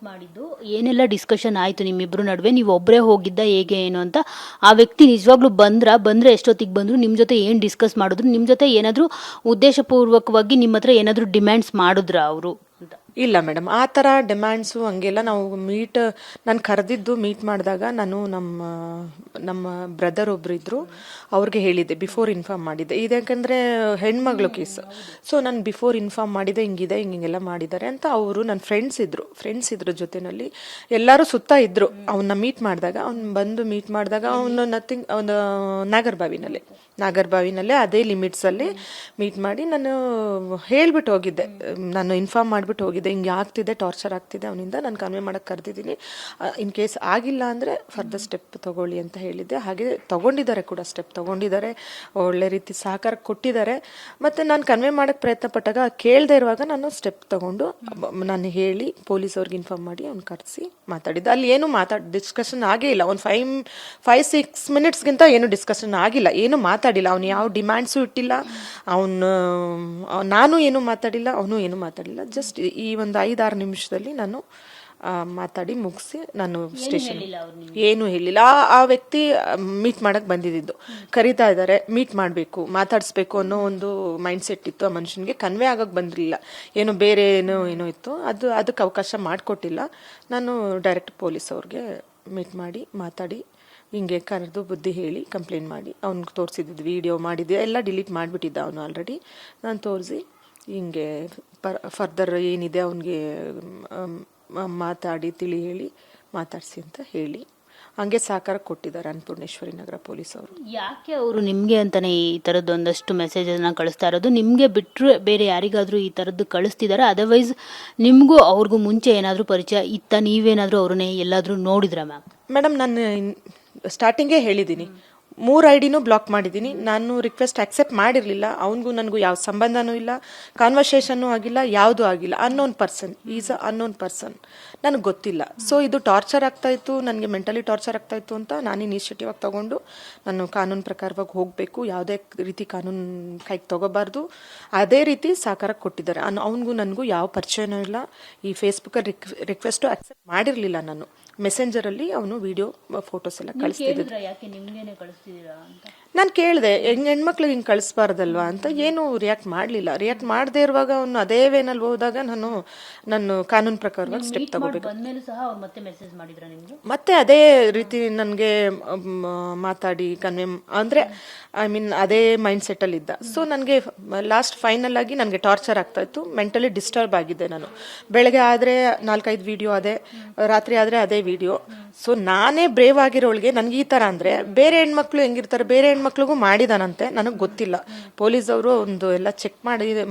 ಮಾಡಿದ್ದು ಏನೆಲ್ಲ ಡಿಸ್ಕಷನ್ ಆಯಿತು ನಿಮ್ಮಿಬ್ಬರು ನಡುವೆ, ನೀವು ಒಬ್ಬರೇ ಹೋಗಿದ್ದ ಹೇಗೆ ಏನು ಅಂತ? ಆ ವ್ಯಕ್ತಿ ನಿಜವಾಗ್ಲೂ ಬಂದರೆ ಎಷ್ಟೊತ್ತಿಗೆ ಬಂದರು, ನಿಮ್ಮ ಜೊತೆ ಏನು ಡಿಸ್ಕಸ್ ಮಾಡಿದ್ರು, ನಿಮ್ಮ ಜೊತೆ ಏನಾದರೂ ಉದ್ದೇಶಪೂರ್ವಕವಾಗಿ ನಿಮ್ಮ ಹತ್ರ ಏನಾದರೂ ಡಿಮ್ಯಾಂಡ್ಸ್ ಮಾಡಿದ್ರಾ ಅವರು ಅಂತ? ಇಲ್ಲ ಮೇಡಮ್, ಆ ಥರ ಡಿಮ್ಯಾಂಡ್ಸು ಹಂಗೆಲ್ಲ ನಾವು ನಾನು ಕರೆದಿದ್ದು ಮೀಟ್ ಮಾಡಿದಾಗ ನಾನು ನಮ್ಮ ಬ್ರದರ್ ಒಬ್ರು ಇದ್ರು, ಅವ್ರಿಗೆ ಹೇಳಿದ್ದೆ, ಬಿಫೋರ್ ಇನ್ಫಾರ್ಮ್ ಮಾಡಿದ್ದೆ. ಯಾಕಂದರೆ ಹೆಣ್ಮಗಳು ಕೇಸ್, ಸೊ ನಾನು ಬಿಫೋರ್ ಇನ್ಫಾರ್ಮ್ ಮಾಡಿದೆ, ಹಿಂಗಿದೆ ಹಿಂಗೆಲ್ಲ ಮಾಡಿದ್ದಾರೆ ಅಂತ. ಅವರು ನನ್ನ ಫ್ರೆಂಡ್ಸ್ ಇದ್ರು ಜೊತೆನಲ್ಲಿ, ಎಲ್ಲರೂ ಸುತ್ತ ಇದ್ರು. ಅವನ್ನ ಮೀಟ್ ಮಾಡಿದಾಗ, ಅವನು ನಥಿಂಗ್, ಅವನು ನಾಗರ್ಬಾವಿನಲ್ಲೇ ಅದೇ ಲಿಮಿಟ್ಸಲ್ಲಿ ಮೀಟ್ ಮಾಡಿ ನಾನು ಹೇಳ್ಬಿಟ್ಟು ಹೋಗಿದ್ದೆ, ನಾನು ಇನ್ಫಾರ್ಮ್ ಮಾಡಿಬಿಟ್ಟು ಹೋಗಿದ್ದೆ, ಹಿಂಗೆ ಆಗ್ತಿದೆ, ಟಾರ್ಚರ್ ಆಗ್ತಿದೆ ಅವನಿಂದ, ನಾನು ಕನ್ವೆ ಮಾಡೋಕ್ಕೆ ಕರೆದಿದ್ದೀನಿ, ಇನ್ ಕೇಸ್ ಆಗಿಲ್ಲ ಅಂದರೆ ಫರ್ದರ್ ಸ್ಟೆಪ್ ತೊಗೊಳ್ಳಿ ಅಂತ ಹೇಳಿದ್ದೆ. ಹಾಗೆ ತೊಗೊಂಡಿದ್ದಾರೆ ಕೂಡ, ಸ್ಟೆಪ್ ತೊಗೊಂಡಿದ್ದಾರೆ, ಒಳ್ಳೆ ರೀತಿ ಸಹಕಾರ ಕೊಟ್ಟಿದ್ದಾರೆ. ಮತ್ತು ನಾನು ಕನ್ವೆ ಮಾಡೋಕ್ಕೆ ಪ್ರಯತ್ನ ಪಟ್ಟಾಗ ಕೇಳದೇ ಇರುವಾಗ ನಾನು ಸ್ಟೆಪ್ ತೊಗೊಂಡು ನಾನು ಹೇಳಿ ಪೊಲೀಸವ್ರಿಗೆ ಇನ್ಫಾರ್ಮ್ ಮಾಡಿ ಅವ್ನು ಕರೆಸಿ ಮಾತಾಡಿದ್ದೆ. ಅಲ್ಲಿ ಏನು ಡಿಸ್ಕಷನ್ ಆಗೇ ಇಲ್ಲ, ಒಂದು 5-6 ಮಿನಿಟ್ಸ್ಗಿಂತ ಏನು ಡಿಸ್ಕಷನ್ ಆಗಿಲ್ಲ, ಏನು ಮಾತಾಡಿಲ್ಲ. ಅವನು ಯಾವ ಡಿಮ್ಯಾಂಡ್ಸು ಇಟ್ಟಿಲ್ಲ, ನಾನು ಏನು ಮಾತಾಡಿಲ್ಲ, ಅವನು ಏನು ಮಾತಾಡಿಲ್ಲ. ಜಸ್ಟ್ ಈ ಒಂದು 5-6 ನಿಮಿಷದಲ್ಲಿ ನಾನು ಮಾತಾಡಿ ಮುಗಿಸಿ ನಾನು ಸ್ಟೇಷನ್ ಏನು ಹೇಳಿಲ್ಲ. ಆ ವ್ಯಕ್ತಿ ಮೀಟ್ ಮಾಡಕ್ಕೆ ಬಂದಿದ್ದು, ಕರೀತಾ ಇದ್ದಾರೆ, ಮೀಟ್ ಮಾಡಬೇಕು, ಮಾತಾಡಿಸ್ಬೇಕು ಅನ್ನೋ ಒಂದು ಮೈಂಡ್ ಸೆಟ್ ಇತ್ತು ಆ ಮನುಷ್ಯನಿಗೆ. ಕನ್ವೆ ಆಗಕ್ಕೆ ಬಂದಿರಲಿಲ್ಲ, ಏನೋ ಬೇರೆ ಏನೋ ಇತ್ತು, ಅದಕ್ಕೆ ಅವಕಾಶ ಮಾಡಿಕೊಟ್ಟಿಲ್ಲ. ನಾನು ಡೈರೆಕ್ಟ್ ಪೊಲೀಸ್ ಅವ್ರಿಗೆ ಮೀಟ್ ಮಾಡಿ ಮಾತಾಡಿ ಹಿಂಗೆ ಕರೆದು ಬುದ್ಧಿ ಹೇಳಿ ಕಂಪ್ಲೇಂಟ್ ಮಾಡಿ ಅವ್ನಿಗೆ ತೋರಿಸಿದ್ದು ವಿಡಿಯೋ ಮಾಡಿದ್ದೆ ಎಲ್ಲ ಡಿಲೀಟ್ ಮಾಡಿಬಿಟ್ಟಿದ್ದ ಅವನು ಆಲ್ರೆಡಿ. ನಾನು ತೋರಿಸಿ ಹಿಂಗೆ ಫರ್ದರ್ ಏನಿದೆ ಅವನಿಗೆ ಮಾತಾಡಿ ತಿಳಿ ಹೇಳಿ ಮಾತಾಡಿಸಿ ಅಂತ ಹೇಳಿ ಹಂಗೆ ಸಹಕಾರ ಕೊಟ್ಟಿದ್ದಾರೆ ಅನ್ನಪೂರ್ಣೇಶ್ವರಿ ನಗರ ಪೊಲೀಸವರು. ಯಾಕೆ ಅವರು ನಿಮಗೆ ಅಂತಾನೆ ಈ ಥರದ್ದು ಒಂದಷ್ಟು ಮೆಸೇಜನ್ನು ಕಳಿಸ್ತಾ ಇರೋದು? ನಿಮಗೆ ಬಿಟ್ಟರೆ ಬೇರೆ ಯಾರಿಗಾದರೂ ಈ ಥರದ್ದು ಕಳಿಸ್ತಿದ್ದಾರೆ? ಅದರ್ವೈಸ್ ನಿಮಗೂ ಅವ್ರಿಗೂ ಮುಂಚೆ ಏನಾದರೂ ಪರಿಚಯ ಇತ್ತ? ನೀವೇನಾದರೂ ಅವ್ರನ್ನೇ ಎಲ್ಲಾದರೂ ನೋಡಿದ್ರಾ ಮೇಡಮ್? ನಾನು ಸ್ಟಾರ್ಟಿಂಗೇ ಹೇಳಿದ್ದೀನಿ, 3 ಐಡಿನೂ ಬ್ಲಾಕ್ ಮಾಡಿದ್ದೀನಿ. ನಾನು ರಿಕ್ವೆಸ್ಟ್ ಅಕ್ಸೆಪ್ಟ್ ಮಾಡಿರಲಿಲ್ಲ. ಅವನಿಗೂ ನನಗೂ ಯಾವ ಸಂಬಂಧನೂ ಇಲ್ಲ, ಕಾನ್ವರ್ಸೇಷನ್ನೂ ಆಗಿಲ್ಲ, ಯಾವುದೂ ಆಗಿಲ್ಲ. Unknown person, is a unknown person, ನನಗೆ ಗೊತ್ತಿಲ್ಲ. ಸೊ ಇದು ಟಾರ್ಚರ್ ಆಗ್ತಾಯಿತ್ತು, ನನಗೆ ಮೆಂಟಲಿ ಟಾರ್ಚರ್ ಆಗ್ತಾಯಿತ್ತು ಅಂತ ನಾನು ಇನಿಷಿಯೇಟಿವ್ ಆಗಿ ತೊಗೊಂಡು ನಾನು ಕಾನೂನು ಪ್ರಕಾರವಾಗಿ ಹೋಗಬೇಕು, ಯಾವುದೇ ರೀತಿ ಕಾನೂನು ಕೈಗೆ ತೊಗೋಬಾರ್ದು, ಅದೇ ರೀತಿ ಸಹಕಾರ ಕೊಟ್ಟಿದ್ದಾರೆ. ಅವನಿಗೂ ನನಗೂ ಯಾವ ಪರಿಚಯನೂ ಇಲ್ಲ. ಈ ಫೇಸ್ಬುಕ್ಕಲ್ಲಿ ರಿಕ್ವೆಸ್ಟು ಅಕ್ಸೆಪ್ಟ್ ಮಾಡಿರಲಿಲ್ಲ. ನಾನು ಮೆಸೆಂಜರಲ್ಲಿ ಅವನು ವಿಡಿಯೋ ಫೋಟೋಸ್ ಎಲ್ಲ ಕಳಿಸ್ತಿದ್ದೆ. ನಾನು ಕೇಳಿದೆ, ಹೆಣ್ಮಕ್ಳಿಗೆ ಹಿಂಗೆ ಕಳಿಸ್ಬಾರ್ದಲ್ವಾ ಅಂತ. ಏನು ರಿಯಾಕ್ಟ್ ಮಾಡಲಿಲ್ಲ. ರಿಯಾಕ್ಟ್ ಮಾಡದೇ ಇರುವಾಗ ಅವನು ಅದೇ ವೇನಲ್ಲಿ ಹೋದಾಗ ನಾನು ಕಾನೂನು ಪ್ರಕಾರವಾಗಿ ಸ್ಟೆಪ್ ತಗೋಬೇಕು. ಮತ್ತೆ ಅದೇ ರೀತಿ ನನಗೆ ಮಾತಾಡಿ ಕನ್ವೆ ಅಂದರೆ ಅದೇ ಮೈಂಡ್ ಸೆಟ್ಟಲ್ಲಿ ಇದ್ದ. ಸೊ ನನಗೆ ಲಾಸ್ಟ್ ಫೈನಲ್ ಆಗಿ ನನಗೆ ಟಾರ್ಚರ್ ಆಗ್ತಾಯಿತ್ತು, ಮೆಂಟಲಿ ಡಿಸ್ಟರ್ಬ್ ಆಗಿದ್ದೆ ನಾನು. ಬೆಳಗ್ಗೆ ಆದರೆ 4-5 ವಿಡಿಯೋ, ರಾತ್ರಿ ಆದರೆ ಅದೇ ವಿಡಿಯೋ. ಸೊ ನಾನೇ ಬ್ರೇವ್ ಆಗಿರೋಳಿಗೆ ನನಗೆ ಈ ಥರ ಅಂದರೆ ಬೇರೆ ಹೆಣ್ಮಕ್ಳು ಹೆಂಗಿರ್ತಾರೆ, ಬೇರೆ ಹೆಣ್ಮಕ್ಳಿಗೂ ಮಾಡಿದಾನಂತೆ, ನನಗೆ ಗೊತ್ತಿಲ್ಲ. ಪೊಲೀಸವರು ಒಂದು ಎಲ್ಲ ಚೆಕ್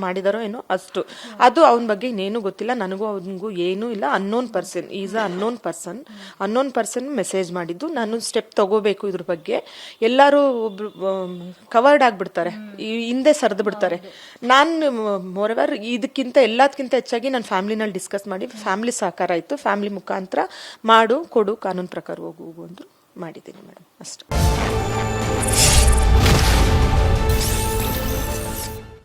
ಮಾಡಿದಾರೋ ಏನೋ ಅಷ್ಟು. ಅದು ಅವನ ಬಗ್ಗೆ ಇನ್ನೇನು ಗೊತ್ತಿಲ್ಲ, ನನಗೂ ಅವನಿಗೂ ಏನೂ ಇಲ್ಲ. Unknown person, is a unknown person message ಮಾಡಿದ್ದು. ನಾನು ಸ್ಟೆಪ್ ತಗೋಬೇಕು ಇದ್ರ ಬಗ್ಗೆ. ಎಲ್ಲರೂ ಒಬ್ರು ಕವರ್ಡ್ ಆಗಿಬಿಡ್ತಾರೆ, ಹಿಂದೆ ಸರಿದು ಬಿಡ್ತಾರೆ. ನಾನು ಮೋರೆವರ್ ಇದಕ್ಕಿಂತ ಎಲ್ಲದಕ್ಕಿಂತ ಹೆಚ್ಚಾಗಿ ನಾನು ಫ್ಯಾಮಿಲಿನಲ್ಲಿ ಡಿಸ್ಕಸ್ ಮಾಡಿ, ಫ್ಯಾಮಿಲಿ ಸಹಕಾರ ಆಯಿತು, ಫ್ಯಾಮಿಲಿ ಮುಖಾಂತರ ಕೊಡು ಕಾನೂನು ಪ್ರಕಾರ ಹೋಗು ಅಂದ್ರು ಮಾಡಿದ್ದೀನಿ ಮೇಡಮ್, ಅಷ್ಟು.